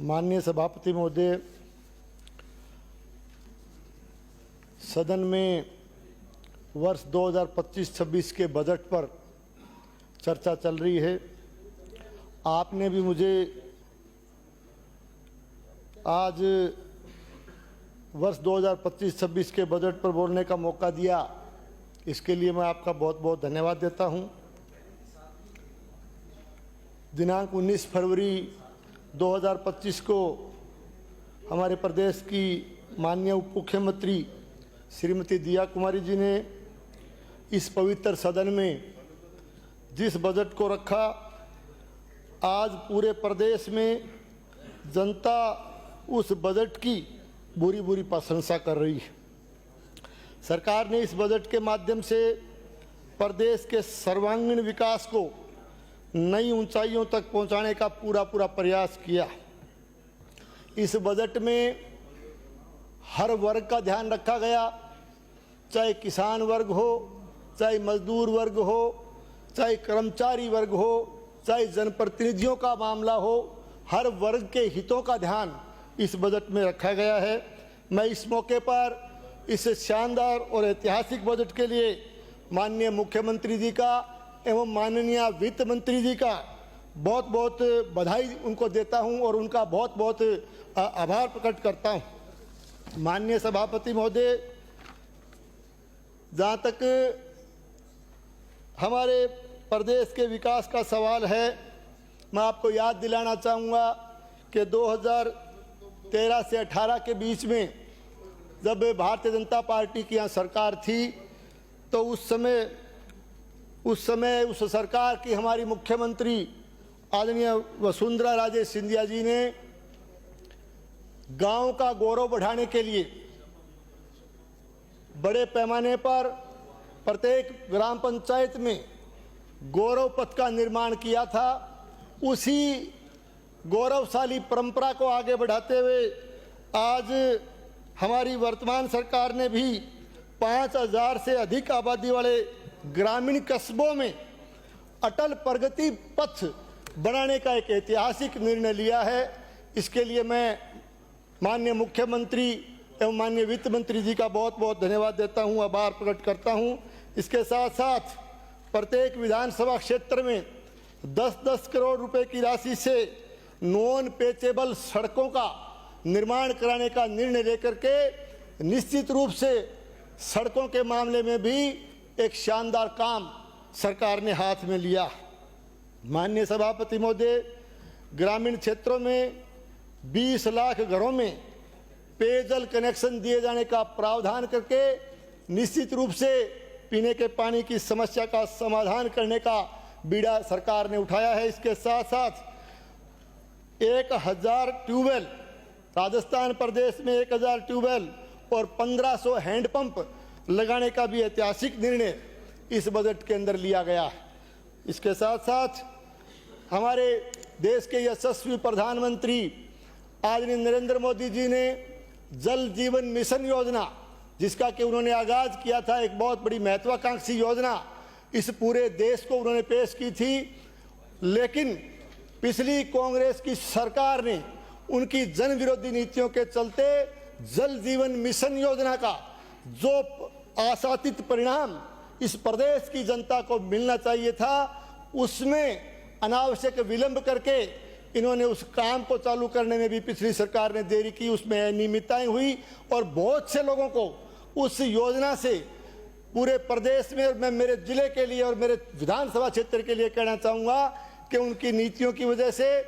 माननीय सभापति महोदय, सदन में वर्ष 2025-26 के बजट पर चर्चा चल रही है। आपने भी मुझे आज वर्ष 2025-26 के बजट पर बोलने का मौका दिया, इसके लिए मैं आपका बहुत बहुत धन्यवाद देता हूं। दिनांक 19 फरवरी 2025 को हमारे प्रदेश की माननीय उप मुख्यमंत्री श्रीमती दिया कुमारी जी ने इस पवित्र सदन में जिस बजट को रखा, आज पूरे प्रदेश में जनता उस बजट की बुरी बुरी प्रशंसा कर रही है। सरकार ने इस बजट के माध्यम से प्रदेश के सर्वांगीण विकास को नई ऊंचाइयों तक पहुंचाने का पूरा प्रयास किया। इस बजट में हर वर्ग का ध्यान रखा गया, चाहे किसान वर्ग हो, चाहे मजदूर वर्ग हो, चाहे कर्मचारी वर्ग हो, चाहे जनप्रतिनिधियों का मामला हो, हर वर्ग के हितों का ध्यान इस बजट में रखा गया है। मैं इस मौके पर इस शानदार और ऐतिहासिक बजट के लिए माननीय मुख्यमंत्री जी का एवं माननीय वित्त मंत्री जी का बहुत बहुत बधाई उनको देता हूं और उनका बहुत बहुत आभार प्रकट करता हूं। माननीय सभापति महोदय, जहां तक हमारे प्रदेश के विकास का सवाल है, मैं आपको याद दिलाना चाहूँगा कि 2013 से 18 के बीच में जब भारतीय जनता पार्टी की यहाँ सरकार थी, तो उस समय उस सरकार की हमारी मुख्यमंत्री आदरणीय वसुंधरा राजे सिंधिया जी ने गांव का गौरव बढ़ाने के लिए बड़े पैमाने पर प्रत्येक ग्राम पंचायत में गौरव पथ का निर्माण किया था। उसी गौरवशाली परंपरा को आगे बढ़ाते हुए आज हमारी वर्तमान सरकार ने भी 5000 से अधिक आबादी वाले ग्रामीण कस्बों में अटल प्रगति पथ बनाने का एक ऐतिहासिक निर्णय लिया है। इसके लिए मैं माननीय मुख्यमंत्री एवं माननीय वित्त मंत्री जी का बहुत बहुत धन्यवाद देता हूं, आभार प्रकट करता हूं। इसके साथ साथ प्रत्येक विधानसभा क्षेत्र में 10-10 करोड़ रुपए की राशि से नॉन पेचेबल सड़कों का निर्माण कराने का निर्णय लेकर के निश्चित रूप से सड़कों के मामले में भी एक शानदार काम सरकार ने हाथ में लिया। माननीय सभापति महोदय, ग्रामीण क्षेत्रों में 20 लाख घरों में पेयजल कनेक्शन दिए जाने का प्रावधान करके निश्चित रूप से पीने के पानी की समस्या का समाधान करने का बीड़ा सरकार ने उठाया है। इसके साथ साथ 1000 ट्यूबवेल, राजस्थान प्रदेश में 1000 ट्यूबवेल और 1500 हैंडपंप लगाने का भी ऐतिहासिक निर्णय इस बजट के अंदर लिया गया है। इसके साथ साथ हमारे देश के यशस्वी प्रधानमंत्री आदरणीय नरेंद्र मोदी जी ने जल जीवन मिशन योजना, जिसका कि उन्होंने आगाज किया था, एक बहुत बड़ी महत्वाकांक्षी योजना इस पूरे देश को उन्होंने पेश की थी। लेकिन पिछली कांग्रेस की सरकार ने उनकी जन विरोधी नीतियों के चलते जल जीवन मिशन योजना का जो आशातीत परिणाम इस प्रदेश की जनता को मिलना चाहिए था, उसमें अनावश्यक विलंब करके इन्होंने उस काम को चालू करने में भी पिछली सरकार ने देरी की, उसमें अनियमितताएं हुई और बहुत से लोगों को उस योजना से पूरे प्रदेश में, मैं मेरे जिले के लिए और मेरे विधानसभा क्षेत्र के लिए कहना चाहूँगा कि उनकी नीतियों की वजह से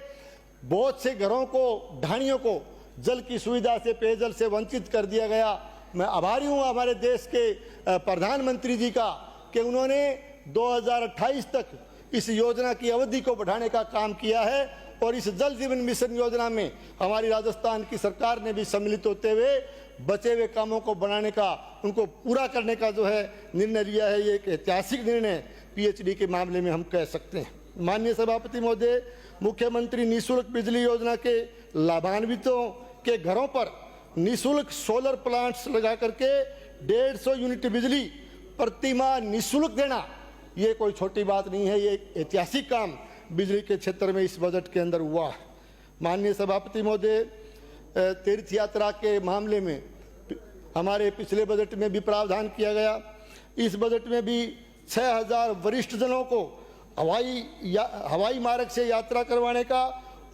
बहुत से घरों को, ढाणियों को जल की सुविधा से, पेयजल से वंचित कर दिया गया। मैं आभारी हूँ हमारे देश के प्रधानमंत्री जी का कि उन्होंने 2028 तक इस योजना की अवधि को बढ़ाने का काम किया है और इस जल जीवन मिशन योजना में हमारी राजस्थान की सरकार ने भी सम्मिलित होते हुए बचे हुए कामों को बनाने का, उनको पूरा करने का जो है निर्णय लिया है। ये एक ऐतिहासिक निर्णय पीएचडी के मामले में हम कह सकते हैं। माननीय सभापति महोदय, मुख्यमंत्री निःशुल्क बिजली योजना के लाभान्वितों के घरों पर निःशुल्क सोलर प्लांट्स लगा करके 150 यूनिट बिजली प्रति माह निःशुल्क देना, ये कोई छोटी बात नहीं है। ये एक ऐतिहासिक काम बिजली के क्षेत्र में इस बजट के अंदर हुआ है। माननीय सभापति महोदय, तीर्थ यात्रा के मामले में हमारे पिछले बजट में भी प्रावधान किया गया। इस बजट में भी 6000 वरिष्ठ जनों को हवाई मार्ग से यात्रा करवाने का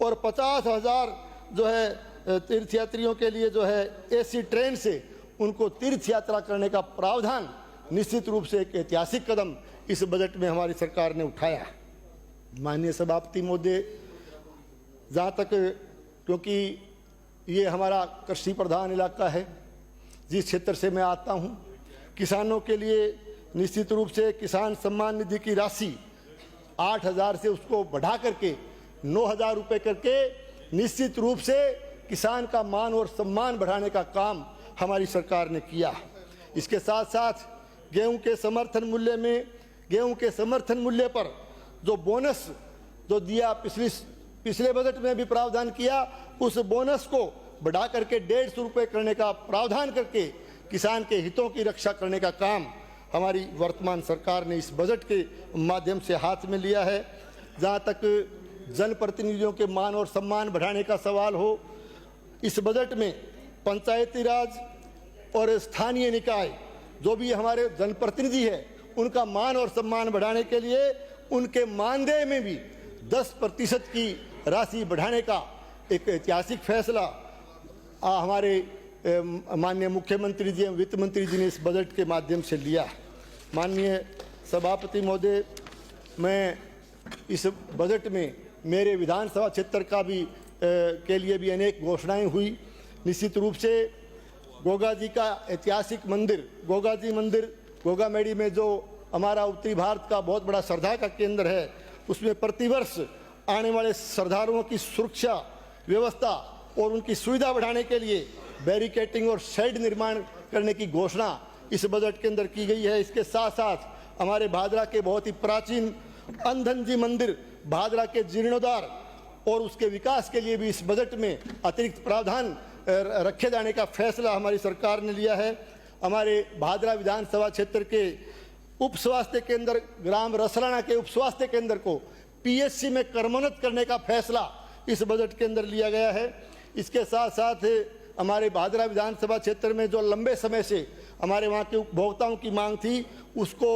और 50,000 जो है तीर्थयात्रियों के लिए जो है एसी ट्रेन से उनको तीर्थ यात्रा करने का प्रावधान निश्चित रूप से एक ऐतिहासिक कदम इस बजट में हमारी सरकार ने उठाया। माननीय सभापति महोदय, जहाँ तक, क्योंकि ये हमारा कृषि प्रधान इलाका है, जिस क्षेत्र से मैं आता हूँ, किसानों के लिए निश्चित रूप से किसान सम्मान निधि की राशि 8,000 से उसको बढ़ा करके 9,000 रुपये करके निश्चित रूप से किसान का मान और सम्मान बढ़ाने का काम हमारी सरकार ने किया। इसके साथ साथ गेहूं के समर्थन मूल्य पर जो बोनस जो दिया, पिछले बजट में भी प्रावधान किया, उस बोनस को बढ़ा करके 150 रुपये करने का प्रावधान करके किसान के हितों की रक्षा करने का काम हमारी वर्तमान सरकार ने इस बजट के माध्यम से हाथ में लिया है। जहाँ तक जनप्रतिनिधियों के मान और सम्मान बढ़ाने का सवाल हो, इस बजट में पंचायती राज और स्थानीय निकाय जो भी हमारे जनप्रतिनिधि है, उनका मान और सम्मान बढ़ाने के लिए उनके मानदेय में भी 10% की राशि बढ़ाने का एक ऐतिहासिक फैसला हमारे माननीय मुख्यमंत्री जी एवं वित्त मंत्री जी ने इस बजट के माध्यम से लिया। माननीय सभापति महोदय, मैं इस बजट में मेरे विधानसभा क्षेत्र का भी के लिए भी अनेक घोषणाएं हुई। निश्चित रूप से गोगा जी का ऐतिहासिक मंदिर, गोगा जी मंदिर गोगामेडी में जो हमारा उत्तरी भारत का बहुत बड़ा श्रद्धा का केंद्र है, उसमें प्रतिवर्ष आने वाले श्रद्धालुओं की सुरक्षा व्यवस्था और उनकी सुविधा बढ़ाने के लिए बैरिकेटिंग और शेड निर्माण करने की घोषणा इस बजट के अंदर की गई है। इसके साथ साथ हमारे भादरा के बहुत ही प्राचीन अंधन जी मंदिर भादरा के जीर्णोद्धार और उसके विकास के लिए भी इस बजट में अतिरिक्त प्रावधान रखे जाने का फैसला हमारी सरकार ने लिया है। हमारे भादरा विधानसभा क्षेत्र के उप स्वास्थ्य केंद्र ग्राम रसराना के उप स्वास्थ्य केंद्र को पीएचसी में क्रमोन्नत करने का फैसला इस बजट के अंदर लिया गया है। इसके साथ साथ हमारे भादरा विधानसभा क्षेत्र में जो लंबे समय से हमारे वहाँ के उपभोक्ताओं की मांग थी, उसको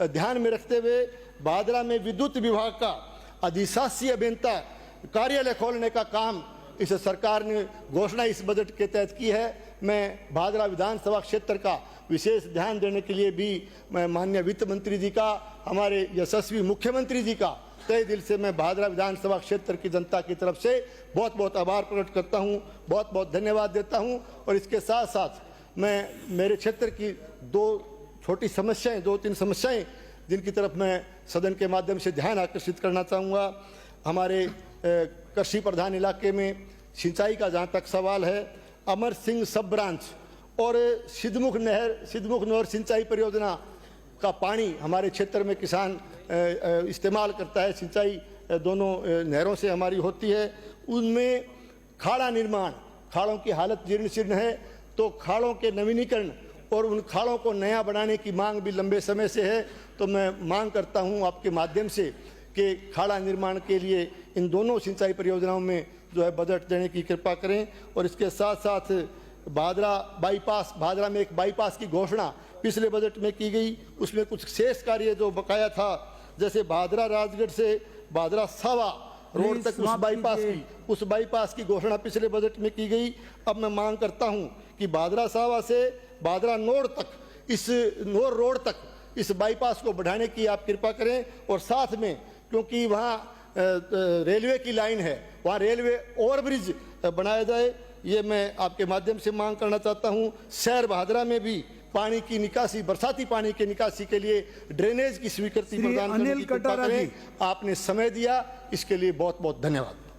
ध्यान में रखते हुए भादरा में विद्युत विभाग का अधिशासी अभियंता कार्यालय खोलने का काम इस सरकार ने घोषणा इस बजट के तहत की है। मैं भादरा विधानसभा क्षेत्र का विशेष ध्यान देने के लिए भी मैं माननीय वित्त मंत्री जी का, हमारे यशस्वी मुख्यमंत्री जी का तहे दिल से मैं भादरा विधानसभा क्षेत्र की जनता की तरफ से बहुत बहुत आभार प्रकट करता हूँ, बहुत बहुत धन्यवाद देता हूँ। और इसके साथ साथ मैं मेरे क्षेत्र की दो तीन समस्याएं जिनकी तरफ मैं सदन के माध्यम से ध्यान आकर्षित करना चाहूँगा। हमारे कृषि प्रधान इलाके में सिंचाई का जहाँ तक सवाल है, अमर सिंह सब ब्रांच और सिद्धमुख नहर सिंचाई परियोजना का पानी हमारे क्षेत्र में किसान इस्तेमाल करता है। सिंचाई दोनों नहरों से हमारी होती है। उनमें खाड़ा निर्माण, खाड़ों की हालत जीर्ण शीर्ण है, तो खाड़ों के नवीनीकरण और उन खाड़ों को नया बनाने की मांग भी लंबे समय से है। तो मैं मांग करता हूं आपके माध्यम से कि खाड़ा निर्माण के लिए इन दोनों सिंचाई परियोजनाओं में जो है बजट देने की कृपा करें। और इसके साथ साथ भादरा में एक बाईपास की घोषणा पिछले बजट में की गई, उसमें कुछ शेष कार्य जो बकाया था, जैसे भादरा राजगढ़ से भादरा सावा रोड तक उस बाईपास की घोषणा पिछले बजट में की गई। अब मैं मांग करता हूं कि भादरा सावा से भादरा नोड तक, इस नोर रोड तक इस बाईपास को बढ़ाने की आप कृपा करें। और साथ में क्योंकि वहाँ रेलवे की लाइन है, वहाँ रेलवे ओवरब्रिज बनाया जाए, ये मैं आपके माध्यम से मांग करना चाहता हूँ। शहर भादरा में भी पानी की निकासी, बरसाती पानी की निकासी के लिए ड्रेनेज की स्वीकृति प्रदान करने की कृपा करें। आपने समय दिया, इसके लिए बहुत बहुत धन्यवाद।